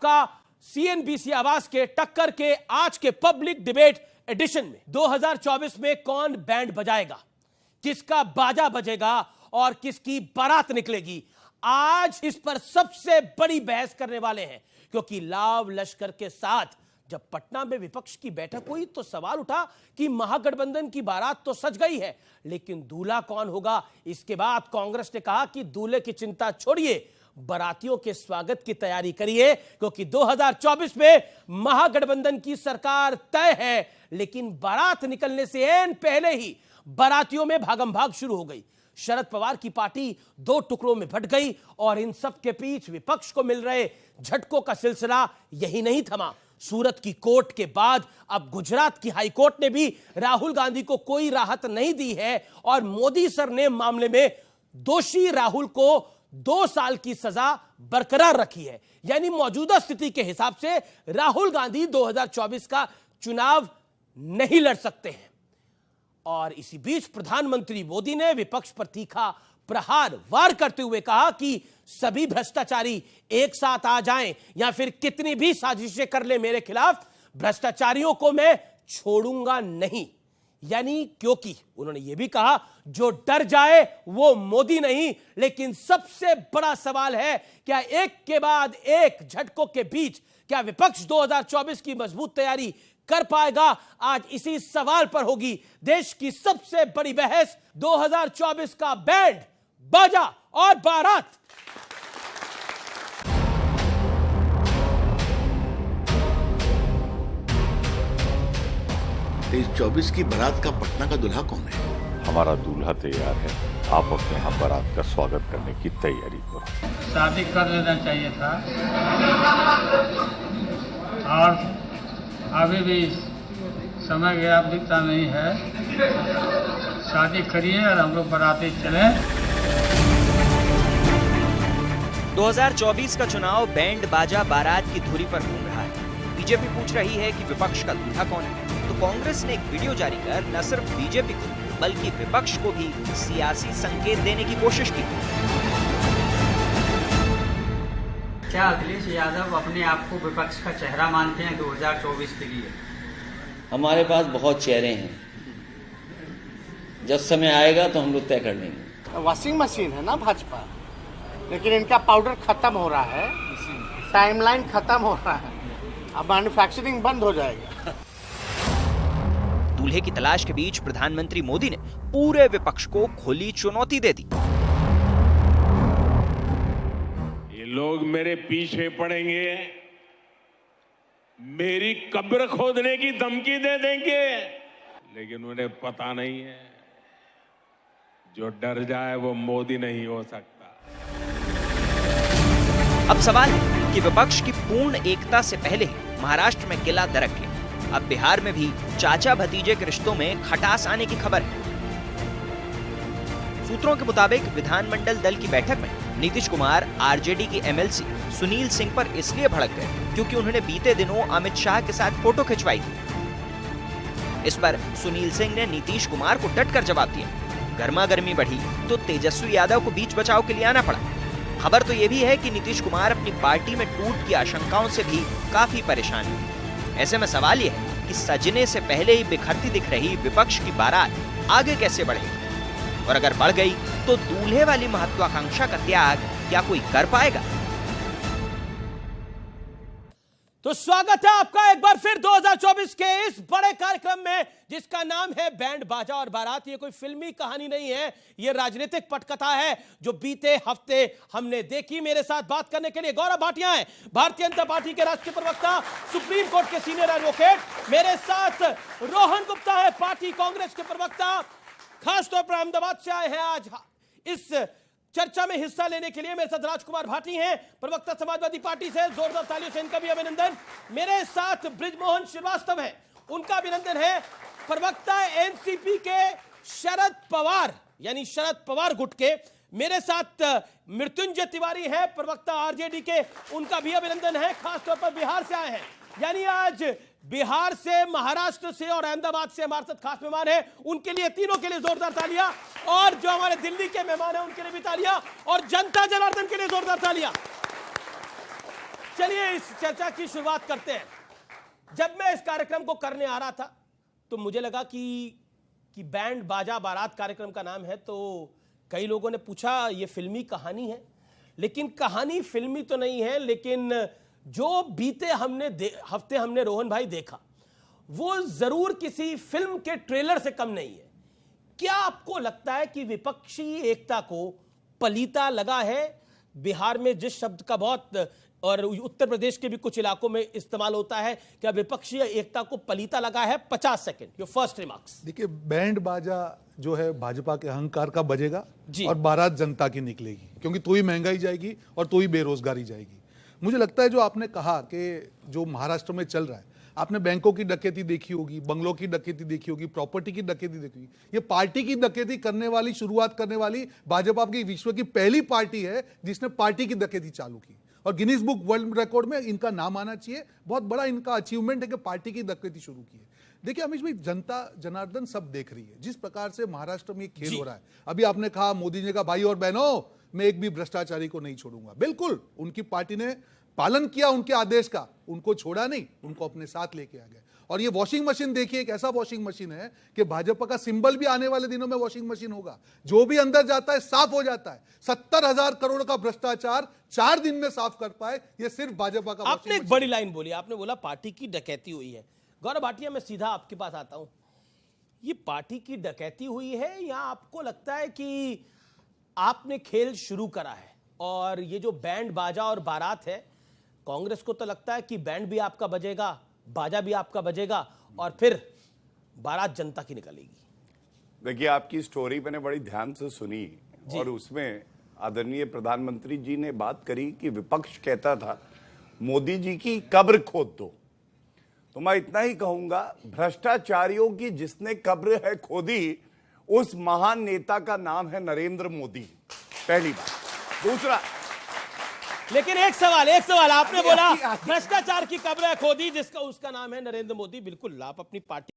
आपका सीएनबीसी आवाज के टक्कर के आज के पब्लिक डिबेट एडिशन में 2024 में कौन बैंड बजाएगा, किसका बाजा बजेगा और किसकी बारात निकलेगी, आज इस पर सबसे बड़ी बहस करने वाले हैं। क्योंकि लाव लश्कर के साथ जब पटना में विपक्ष की बैठक हुई तो सवाल उठा कि महागठबंधन की बारात तो सज गई है, लेकिन दूल्हा कौन होगा। इसके बाद कांग्रेस ने कहा कि दूल्हे की चिंता छोड़िए, बारातियों के स्वागत की तैयारी करिए, क्योंकि 2024 में महागठबंधन की सरकार तय है। लेकिन बारात निकलने से एन पहले ही बारातियों में भागम भाग शुरू हो गई। शरद पवार की पार्टी दो टुकड़ों में बंट गई और इन सब के बीच विपक्ष को मिल रहे झटकों का सिलसिला यही नहीं थमा। सूरत की कोर्ट के बाद अब गुजरात की हाई कोर्ट ने भी राहुल गांधी को कोई राहत नहीं दी है और मोदी सर ने मामले में दोषी राहुल को 2 साल की सजा बरकरार रखी है। यानी मौजूदा स्थिति के हिसाब से राहुल गांधी 2024 का चुनाव नहीं लड़ सकते हैं। और इसी बीच प्रधानमंत्री मोदी ने विपक्ष पर तीखा प्रहार वार करते हुए कहा कि सभी भ्रष्टाचारी एक साथ आ जाएं या फिर कितनी भी साजिशें कर ले मेरे खिलाफ, भ्रष्टाचारियों को मैं छोड़ूंगा नहीं। यानी क्योंकि उन्होंने यह भी कहा जो डर जाए वो मोदी नहीं। लेकिन सबसे बड़ा सवाल है, क्या एक के बाद एक झटकों के बीच क्या विपक्ष 2024 की मजबूत तैयारी कर पाएगा? आज इसी सवाल पर होगी देश की सबसे बड़ी बहस, 2024 का बैंड बाजा और बारात। इस 24 की बारात का पटना का दूल्हा कौन है? हमारा दूल्हा तैयार है, आप अपने यहाँ बारात का स्वागत करने की तैयारी करो। शादी कर लेना चाहिए था और अभी भी समय गया बीता नहीं है। शादी करिए और हम लोग बाराती चले। 2024 का चुनाव बैंड बाजा बारात की धुरी पर घूम रहा है। बीजेपी पूछ रही है कि विपक्ष का दूल्हा कौन है, तो कांग्रेस ने एक वीडियो जारी कर न सिर्फ बीजेपी को बल्कि विपक्ष को भी सियासी संकेत देने की कोशिश की। क्या अखिलेश यादव अपने आप को विपक्ष का चेहरा मानते हैं 2024 के लिए? हमारे पास बहुत चेहरे हैं, जब समय आएगा तो हम लोग तय कर लेंगे। वॉशिंग मशीन है ना भाजपा, लेकिन इनका पाउडर खत्म हो रहा है, टाइमलाइन खत्म हो रहा है, अब मैन्युफैक्चरिंग बंद हो जाएगा। दूल्हे की तलाश के बीच प्रधानमंत्री मोदी ने पूरे विपक्ष को खुली चुनौती दे दी। ये लोग मेरे पीछे पड़ेंगे, मेरी कब्र खोदने की धमकी दे देंगे, लेकिन उन्हें पता नहीं है जो डर जाए वो मोदी नहीं हो सकता। अब सवाल है कि विपक्ष की पूर्ण एकता से पहले ही महाराष्ट्र में किला दरक गया। अब बिहार में भी चाचा भतीजे के रिश्तों में खटास आने की खबर है। सूत्रों के मुताबिक विधानमंडल दल की बैठक में नीतीश कुमार आरजेडी की एमएलसी सुनील सिंह पर इसलिए भड़क गए क्योंकि उन्होंने बीते दिनों अमित शाह के साथ फोटो खिंचवाई थी। इस पर सुनील सिंह ने नीतीश कुमार को डटकर जवाब दिया। गर्मागर्मी बढ़ी तो तेजस्वी यादव को बीच बचाव के लिए आना पड़ा। खबर तो यह भी है कि नीतीश कुमार अपनी पार्टी में टूट की आशंकाओं से भी काफी परेशान है। ऐसे में सवाल यह है कि सजने से पहले ही बिखरती दिख रही विपक्ष की बारात आगे कैसे बढ़ेगी, और अगर बढ़ गई तो दूल्हे वाली महत्वाकांक्षा का त्याग क्या कोई कर पाएगा? तो स्वागत है आपका एक बार फिर 2024 के इस बड़े कार्यक्रम में जिसका नाम है बैंड बाजा और बारात। ये कोई फिल्मी कहानी नहीं है, ये राजनीतिक पटकथा है जो बीते हफ्ते हमने देखी। मेरे साथ बात करने के लिए गौरव भाटिया हैं, भारतीय जनता पार्टी के राष्ट्रीय प्रवक्ता, सुप्रीम कोर्ट के सीनियर एडवोकेट। मेरे साथ रोहन गुप्ता है, पार्टी कांग्रेस के प्रवक्ता, खासतौर पर अहमदाबाद से आए हैं आज इस चर्चा में हिस्सा लेने के लिए। मेरे साथ राजकुमार भाटी हैं, प्रवक्ता समाजवादी पार्टी से, जोरदार तालियों से इनका भी अभिनंदन। मेरे साथ बृजमोहन श्रीवास्तव हैं, उनका अभिनंदन है, प्रवक्ता एनसीपी के शरद पवार यानी शरद पवार गुट के। मेरे साथ मृत्युंजय तिवारी हैं, प्रवक्ता आरजेडी के, उनका भी अभिनंदन है, खासतौर पर बिहार से आए हैं। यानी आज बिहार से, महाराष्ट्र से और अहमदाबाद से हमारे साथ खास मेहमान हैं, उनके लिए, तीनों के लिए जोरदार तालियां। और जो हमारे दिल्ली के मेहमान हैं उनके लिए भी तालियां, और जनता जनार्दन के लिए जोरदार तालियां। चलिए इस चर्चा की शुरुआत करते हैं। जब मैं इस कार्यक्रम को करने आ रहा था तो मुझे लगा कि बैंड बाजा बारात कार्यक्रम का नाम है, तो कई लोगों ने पूछा ये फिल्मी कहानी है, लेकिन कहानी फिल्मी तो नहीं है, लेकिन जो बीते हफ्ते हमने रोहन भाई देखा वो जरूर किसी फिल्म के ट्रेलर से कम नहीं है। क्या आपको लगता है कि विपक्षी एकता को पलीता लगा है? बिहार में जिस शब्द का बहुत और उत्तर प्रदेश के भी कुछ इलाकों में इस्तेमाल होता है, क्या विपक्षी एकता को पलीता लगा है? 50 सेकंड, योर फर्स्ट रिमार्क्स। देखिए, बैंड बाजा जो है भाजपा के अहंकार का बजेगा जी। और बारात जनता की निकलेगी, क्योंकि तो ही महंगाई जाएगी और तो ही बेरोजगारी जाएगी। मुझे लगता है जो आपने कहा कि जो महाराष्ट्र में चल रहा है, आपने बैंकों की डकैती देखी होगी, बंगलों की डकैती देखी होगी, प्रॉपर्टी की डकैती देखी होगी। ये पार्टी की डकैती करने वाली, शुरुआत करने वाली भाजपा की विश्व की पहली पार्टी है जिसने पार्टी की डकैती चालू की, और गिनीज बुक वर्ल्ड रिकॉर्ड में इनका नाम आना चाहिए। बहुत बड़ा इनका अचीवमेंट है कि पार्टी की डकैती शुरू की है। देखिए अमीश भाई, जनता जनार्दन सब देख रही है जिस प्रकार से महाराष्ट्र में खेल हो रहा है। अभी आपने कहा, मोदी जी का भाई और बहनों, मैं एक भी भ्रष्टाचारी को नहीं छोड़ूंगा। बिल्कुल, उनकी पार्टी ने पालन किया उनके आदेश का, उनको छोड़ा नहीं, उनको अपने साथ लेके आ गए। और ये वॉशिंग मशीन देखिए, एक ऐसा वॉशिंग मशीन है कि भाजपा का सिंबल भी आने वाले दिनों में वॉशिंग मशीन होगा। जो भी अंदर जाता है साफ हो जाता है। 70,000 करोड़ का भ्रष्टाचार 4 दिन में साफ कर पाए, ये सिर्फ भाजपा का। आपने एक बड़ी लाइन बोली, आपने बोला पार्टी की डकैती हुई है। गौरव भाटिया, मैं सीधा आपके पास आता हूं, ये पार्टी की डकैती हुई है या आपको लगता है कि आपने खेल शुरू करा है? और ये जो बैंड बाजा और बारात है, कांग्रेस को तो लगता है कि बैंड भी आपका बजेगा, बाजा भी आपका बजेगा और फिर बारात जनता की निकलेगी। देखिए, आपकी स्टोरी मैंने बड़ी ध्यान से सुनी और उसमें आदरणीय प्रधानमंत्री जी ने बात करी कि विपक्ष कहता था मोदी जी की कब्र खोद दो। तो मैं इतना ही कहूंगा, भ्रष्टाचारियों की जिसने कब्र है खोदी, उस महान नेता का नाम है नरेंद्र मोदी। पहली बात। दूसरा, लेकिन एक सवाल आपने बोला भ्रष्टाचार की कब्र खोदी, जिसका उसका नाम है नरेंद्र मोदी। बिल्कुल, आप अपनी पार्टी